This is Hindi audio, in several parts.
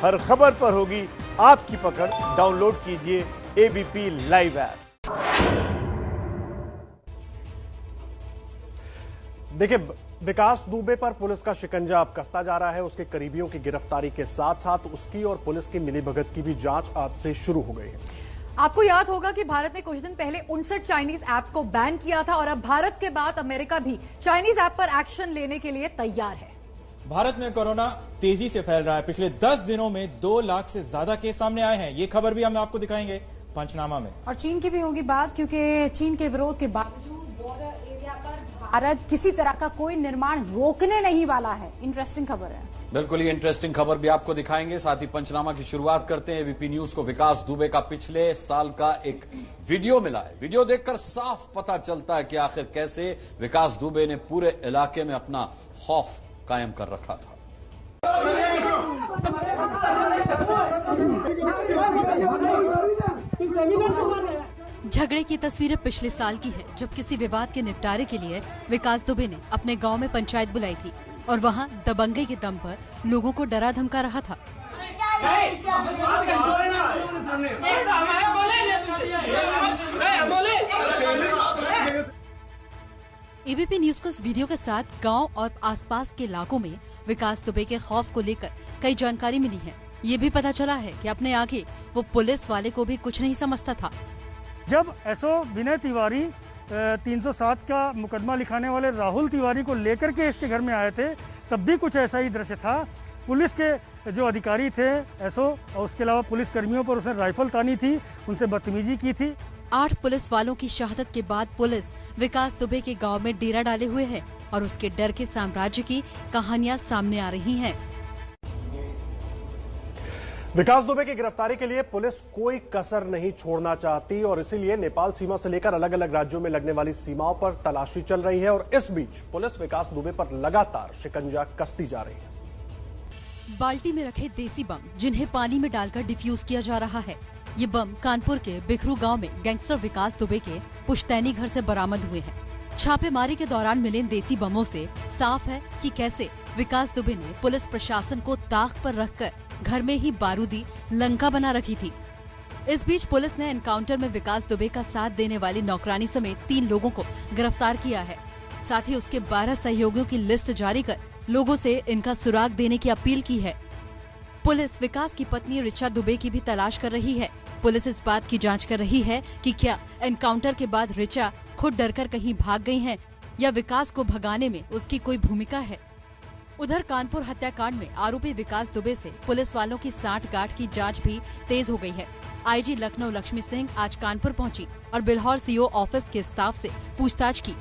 हर खबर पर होगी आपकी पकड़। डाउनलोड कीजिए एबीपी लाइव ऐप। देखिए, विकास दुबे पर पुलिस का शिकंजा अब कसता जा रहा है। उसके करीबियों की गिरफ्तारी के साथ साथ उसकी और पुलिस की मिलीभगत की भी जांच आज से शुरू हो गई है। आपको याद होगा कि भारत ने कुछ दिन पहले 59 चाइनीज ऐप्स को बैन किया था और अब भारत के बाद अमेरिका भी चाइनीज ऐप पर एक्शन लेने के लिए तैयार है। भारत में कोरोना तेजी से फैल रहा है। पिछले 10 दिनों में 2 लाख से ज्यादा केस सामने आए हैं। ये खबर भी हम आपको दिखाएंगे पंचनामा में। और चीन की भी होगी बात, क्योंकि चीन के विरोध के बावजूद बॉर्डर एरिया पर भारत किसी तरह का कोई निर्माण रोकने नहीं वाला है। इंटरेस्टिंग खबर है। बिल्कुल, ये इंटरेस्टिंग खबर भी आपको दिखाएंगे। साथ ही पंचनामा की शुरुआत करते हैं। एबीपी न्यूज को विकास दुबे का पिछले साल का एक वीडियो मिला है। वीडियो देखकर साफ पता चलता है कि आखिर कैसे विकास दुबे ने पूरे इलाके में अपना खौफ कायम कर रखा था। झगड़े की तस्वीरें पिछले साल की है, जब किसी विवाद के निपटारे के लिए विकास दुबे ने अपने गांव में पंचायत बुलाई थी और वहां दबंगई के दम पर लोगों को डरा धमका रहा था। एबीपी न्यूज को इस वीडियो के साथ गांव और आसपास के इलाकों में विकास दुबे के खौफ को लेकर कई जानकारी मिली है। ये भी पता चला है कि अपने आगे वो पुलिस वाले को भी कुछ नहीं समझता था। जब एसओ विनय तिवारी 307 का मुकदमा लिखाने वाले राहुल तिवारी को लेकर के इसके घर में आए थे, तब भी कुछ ऐसा ही दृश्य था। पुलिस के जो अधिकारी थे एसओ और उसके अलावा पुलिस कर्मियों पर उसने राइफल तानी थी, उनसे बदतमीजी की थी। 8 पुलिस वालों की शहादत के बाद पुलिस विकास दुबे के गांव में डेरा डाले हुए है और उसके डर के साम्राज्य की कहानियां सामने आ रही हैं। विकास दुबे की गिरफ्तारी के लिए पुलिस कोई कसर नहीं छोड़ना चाहती और इसीलिए नेपाल सीमा से लेकर अलग अलग राज्यों में लगने वाली सीमाओं पर तलाशी चल रही है और इस बीच पुलिस विकास दुबे पर लगातार शिकंजा कसती जा रही है। बाल्टी में रखे देसी बम, जिन्हें पानी में डालकर डिफ्यूज किया जा रहा है। ये बम कानपुर के बिखरू गांव में गैंगस्टर विकास दुबे के पुश्तैनी घर से बरामद हुए हैं। छापेमारी के दौरान मिले देसी बमों से साफ है कि कैसे विकास दुबे ने पुलिस प्रशासन को ताक पर रखकर घर में ही बारूदी लंका बना रखी थी। इस बीच पुलिस ने एनकाउंटर में विकास दुबे का साथ देने वाली नौकरानी समेत 3 लोगों को गिरफ्तार किया है। साथ ही उसके 12 सहयोगियों की लिस्ट जारी कर लोगों से इनका सुराग देने की अपील की है। पुलिस विकास की पत्नी ऋचा दुबे की भी तलाश कर रही है। पुलिस इस बात की जांच कर रही है कि क्या एनकाउंटर के बाद ऋचा खुद डरकर कहीं भाग गई हैं या विकास को भगाने में उसकी कोई भूमिका है। उधर कानपुर हत्याकांड में आरोपी विकास दुबे से पुलिस वालों की सांठ-गांठ की जांच भी तेज हो गई है। आईजी लखनऊ लक्ष्मी सिंह आज कानपुर पहुंची और बिल्हौर सीओ ऑफिस के स्टाफ से पूछताछ की।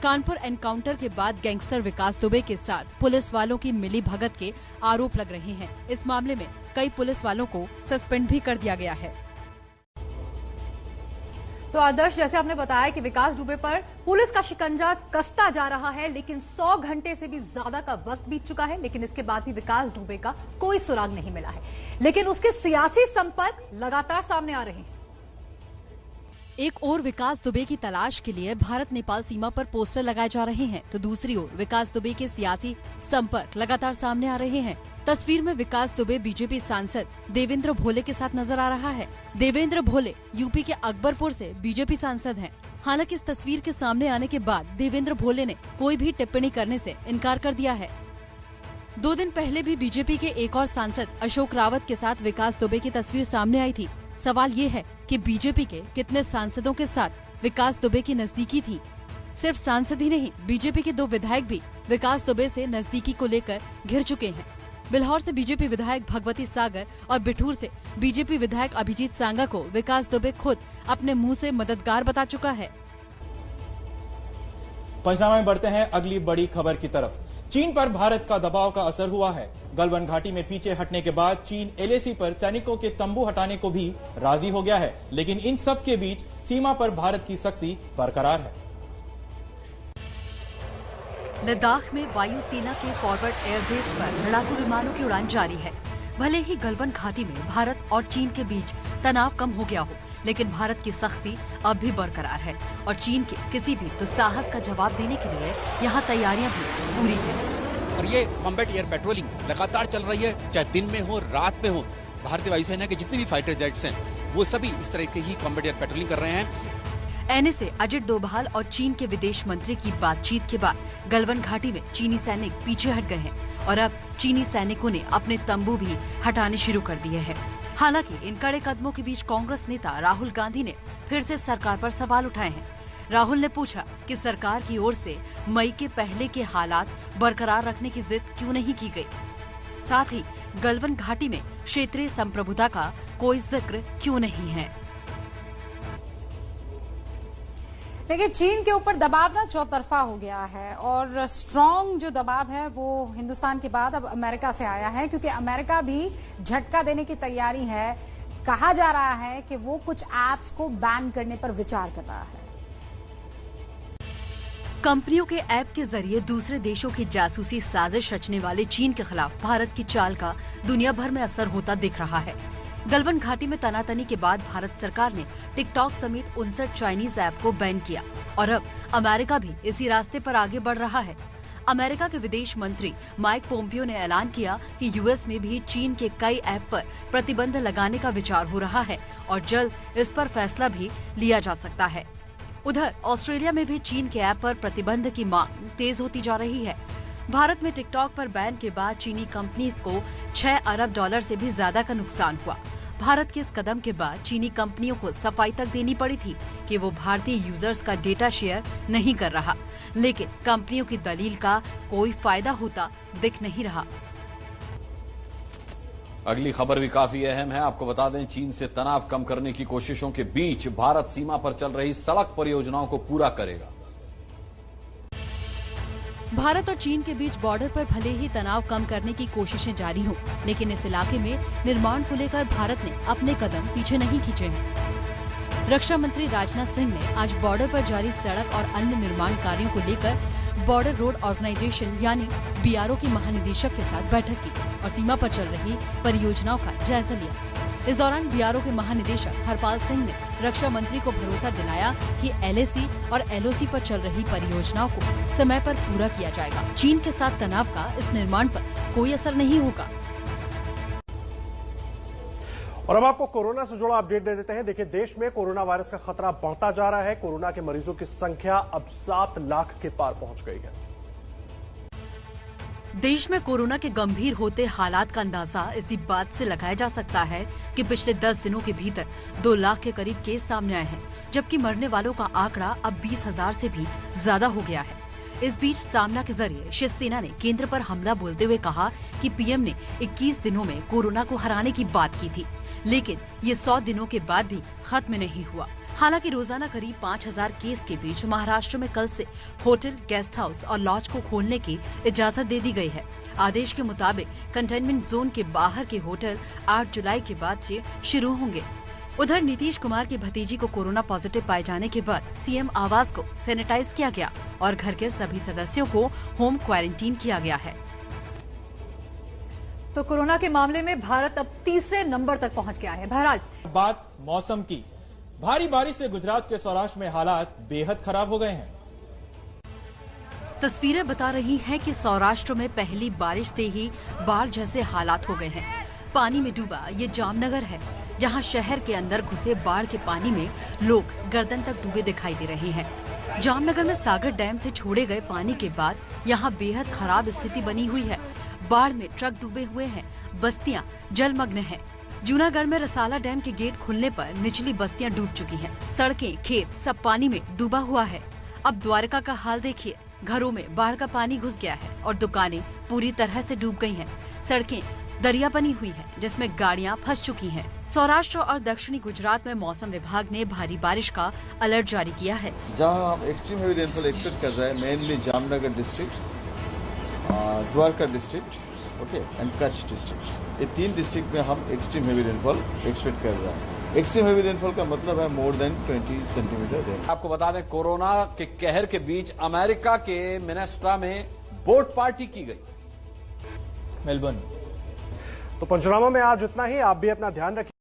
कानपुर एनकाउंटर के बाद गैंगस्टर विकास दुबे के साथ पुलिस वालों की मिली भगत के आरोप लग रहे हैं। इस मामले में कई पुलिस वालों को सस्पेंड भी कर दिया गया है। तो आदर्श, जैसे आपने बताया कि विकास दुबे पर पुलिस का शिकंजा कसता जा रहा है, लेकिन 100 घंटे से भी ज्यादा का वक्त बीत चुका है, लेकिन इसके बाद भी विकास दुबे का कोई सुराग नहीं मिला है। लेकिन उसके सियासी संपर्क लगातार सामने आ रहे हैं। एक ओर विकास दुबे की तलाश के लिए भारत नेपाल सीमा पर पोस्टर लगाए जा रहे हैं, तो दूसरी ओर विकास दुबे के सियासी संपर्क लगातार सामने आ रहे हैं। तस्वीर में विकास दुबे बीजेपी सांसद देवेंद्र भोले के साथ नजर आ रहा है। देवेंद्र भोले यूपी के अकबरपुर से बीजेपी सांसद हैं। हालांकि इस तस्वीर के सामने आने के बाद देवेंद्र भोले ने कोई भी टिप्पणी करने से इनकार कर दिया है। 2 दिन पहले भी बीजेपी के एक और सांसद अशोक रावत के साथ विकास दुबे की तस्वीर सामने आई थी। सवाल ये है कि बीजेपी के कितने सांसदों के साथ विकास दुबे की नजदीकी थी। सिर्फ सांसद ही नहीं, बीजेपी के 2 विधायक भी विकास दुबे से नजदीकी को लेकर घिर चुके हैं। बिल्हौर से बीजेपी विधायक भगवती सागर और बिठूर से बीजेपी विधायक अभिजीत सांगा को विकास दुबे खुद अपने मुंह से मददगार बता चुका है। पंचनामा में बढ़ते हैं अगली बड़ी खबर की तरफ। चीन पर भारत का दबाव का असर हुआ है। गलवान घाटी में पीछे हटने के बाद चीन एलएसी पर सैनिकों के तंबू हटाने को भी राजी हो गया है, लेकिन इन सब के बीच सीमा पर भारत की सख्ती बरकरार है। लद्दाख में वायुसेना के फॉरवर्ड एयरबेस पर लड़ाकू विमानों की उड़ान जारी है। भले ही गलवान घाटी में भारत और चीन के बीच तनाव कम हो गया हो, लेकिन भारत की सख्ती अब भी बरकरार है और चीन के किसी भी दुस्साहस का जवाब देने के लिए यहाँ तैयारियां भी पूरी हैं। और ये कॉम्बैट एयर पेट्रोलिंग लगातार चल रही है, चाहे दिन में हो रात में हो। भारतीय वायुसेना के जितने भी फाइटर जेट्स हैं वो सभी इस तरह के ही कॉम्बैट एयर पेट्रोलिंग कर रहे हैं। एनएसए अजित डोभाल और चीन के विदेश मंत्री की बातचीत के बाद गलवान घाटी में चीनी सैनिक पीछे हट गए हैं और अब चीनी सैनिकों ने अपने तंबू भी हटाने शुरू कर दिए हैं। हालांकि इन कड़े कदमों के बीच कांग्रेस नेता राहुल गांधी ने फिर से सरकार पर सवाल उठाए हैं। राहुल ने पूछा कि सरकार की ओर से मई के पहले के हालात बरकरार रखने की जिद क्यों नहीं की गई, साथ ही गलवान घाटी में क्षेत्रीय संप्रभुता का कोई जिक्र क्यों नहीं है। देखिए, चीन के ऊपर दबाव ना चौतरफा हो गया है और स्ट्रांग जो दबाव है वो हिंदुस्तान के बाद अब अमेरिका से आया है, क्योंकि अमेरिका भी झटका देने की तैयारी है। कहा जा रहा है कि वो कुछ ऐप्स को बैन करने पर विचार कर रहा है। कंपनियों के ऐप के जरिए दूसरे देशों की जासूसी साजिश रचने वाले चीन के खिलाफ भारत की चाल का दुनिया भर में असर होता दिख रहा है। गलवान घाटी में तनातनी के बाद भारत सरकार ने टिकटॉक समेत 59 चाइनीज ऐप को बैन किया और अब अमेरिका भी इसी रास्ते पर आगे बढ़ रहा है। अमेरिका के विदेश मंत्री माइक पोम्पियो ने ऐलान किया कि यूएस में भी चीन के कई ऐप पर प्रतिबंध लगाने का विचार हो रहा है और जल्द इस पर फैसला भी लिया जा सकता है। उधर ऑस्ट्रेलिया में भी चीन के ऐप पर प्रतिबंध की मांग तेज होती जा रही है। भारत में टिकटॉक पर बैन के बाद चीनी कंपनीज को 6 अरब डॉलर से भी ज्यादा का नुकसान हुआ। भारत के इस कदम के बाद चीनी कंपनियों को सफाई तक देनी पड़ी थी कि वो भारतीय यूजर्स का डेटा शेयर नहीं कर रहा, लेकिन कंपनियों की दलील का कोई फायदा होता दिख नहीं रहा। अगली खबर भी काफी अहम है। आपको बता दें, चीन से तनाव कम करने की कोशिशों के बीच भारत सीमा पर चल रही सड़क परियोजनाओं को पूरा करेगा। भारत और चीन के बीच बॉर्डर पर भले ही तनाव कम करने की कोशिशें जारी हों, लेकिन इस इलाके में निर्माण को लेकर भारत ने अपने कदम पीछे नहीं खींचे हैं। रक्षा मंत्री राजनाथ सिंह ने आज बॉर्डर पर जारी सड़क और अन्य निर्माण कार्यों को लेकर बॉर्डर रोड ऑर्गेनाइजेशन यानी बीआरओ के महानिदेशक के साथ बैठक की और सीमा पर चल रही परियोजनाओं का जायजा लिया। इस दौरान बीआरओ के महानिदेशक हरपाल सिंह ने रक्षा मंत्री को भरोसा दिलाया कि एलएसी और एलओसी पर चल रही परियोजनाओं को समय पर पूरा किया जाएगा। चीन के साथ तनाव का इस निर्माण पर कोई असर नहीं होगा। और अब आपको कोरोना से जुड़ा अपडेट दे देते हैं। देखिए, देश में कोरोना वायरस का खतरा बढ़ता जा रहा है। कोरोना के मरीजों की संख्या अब 7 लाख के पार पहुंच गई है। देश में कोरोना के गंभीर होते हालात का अंदाजा इसी बात से लगाया जा सकता है कि पिछले 10 दिनों के भीतर 2 लाख के करीब केस सामने आए हैं, जबकि मरने वालों का आंकड़ा अब 20,000 से भी ज्यादा हो गया है। इस बीच सामना के जरिए शिवसेना ने केंद्र पर हमला बोलते हुए कहा कि पीएम ने 21 दिनों में कोरोना को हराने की बात की थी, लेकिन ये 100 दिनों के बाद भी खत्म नहीं हुआ। हालांकि रोजाना करीब 5,000 केस के बीच महाराष्ट्र में कल से होटल, गेस्ट हाउस और लॉज को खोलने की इजाजत दे दी गई है। आदेश के मुताबिक कंटेनमेंट जोन के बाहर के होटल 8 जुलाई के बाद से शुरू होंगे। उधर नीतीश कुमार की भतीजी को कोरोना पॉजिटिव पाए जाने के बाद सीएम आवास को सैनिटाइज किया गया और घर के सभी सदस्यों को होम क्वारंटीन किया गया है। तो कोरोना के मामले में भारत अब तीसरे नंबर तक पहुंच गया है। बहरहाल बात मौसम की। भारी बारिश से गुजरात के सौराष्ट्र में हालात बेहद खराब हो गए हैं। तस्वीरें बता रही हैं कि सौराष्ट्र में पहली बारिश से ही बाढ़ जैसे हालात हो गए हैं। पानी में डूबा ये जामनगर है, जहां शहर के अंदर घुसे बाढ़ के पानी में लोग गर्दन तक डूबे दिखाई दे रहे हैं। जामनगर में सागर डैम से छोड़े गए पानी के बाद यहां बेहद खराब स्थिति बनी हुई है। बाढ़ में ट्रक डूबे हुए हैं, बस्तियां जलमग्न हैं। जूनागढ़ में रसाला डैम के गेट खुलने पर निचली बस्तियां डूब चुकी हैं। सड़कें, खेत सब पानी में डूबा हुआ है। अब द्वारका का हाल देखिए, घरों में बाढ़ का पानी घुस गया है और दुकानें पूरी तरह से डूब गई हैं। सड़कें दरिया बनी हुई है, जिसमें गाड़ियां फंस चुकी हैं। सौराष्ट्र और दक्षिणी गुजरात में मौसम विभाग ने भारी बारिश का अलर्ट जारी किया है। जहां हम एक्सट्रीम हेवी रेनफॉल एक्सपेक्ट कर रहे हैं, mainly Jamnagar district, Dwarka district, okay, and Kutch district. ये 3 डिस्ट्रिक्ट में हम एक्सट्रीम हेवी रेनफॉल एक्सपेक्ट कर रहे हैं। एक्सट्रीम हेवी रेनफॉल का मतलब है मोर देन 20 सेंटीमीटर रेन। आपको बता दें, कोरोना के कहर के बीच अमेरिका के मिनेस्ट्रा में बोट पार्टी की गई। मेलबर्न। तो पंचनामा में आज इतना ही। आप भी अपना ध्यान रखिए।